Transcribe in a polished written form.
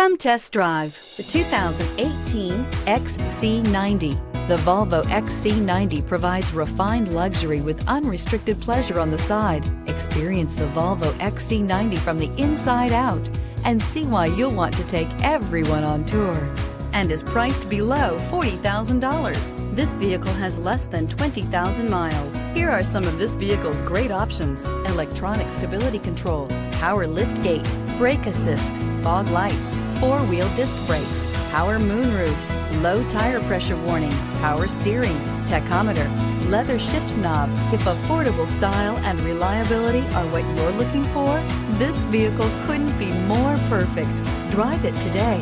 Come test drive the 2018 XC90. The Volvo XC90 provides refined luxury with unrestricted pleasure on the side. Experience the Volvo XC90 from the inside out and see why you'll want to take everyone on tour. And is priced below $40,000. This vehicle has less than 20,000 miles. Here are some of this vehicle's great options: electronic stability control, power liftgate, brake assist, fog lights, four-wheel disc brakes, power moonroof, low tire pressure warning, power steering, tachometer, leather shift knob. If affordable style and reliability are what you're looking for, this vehicle couldn't be more perfect. Drive it today.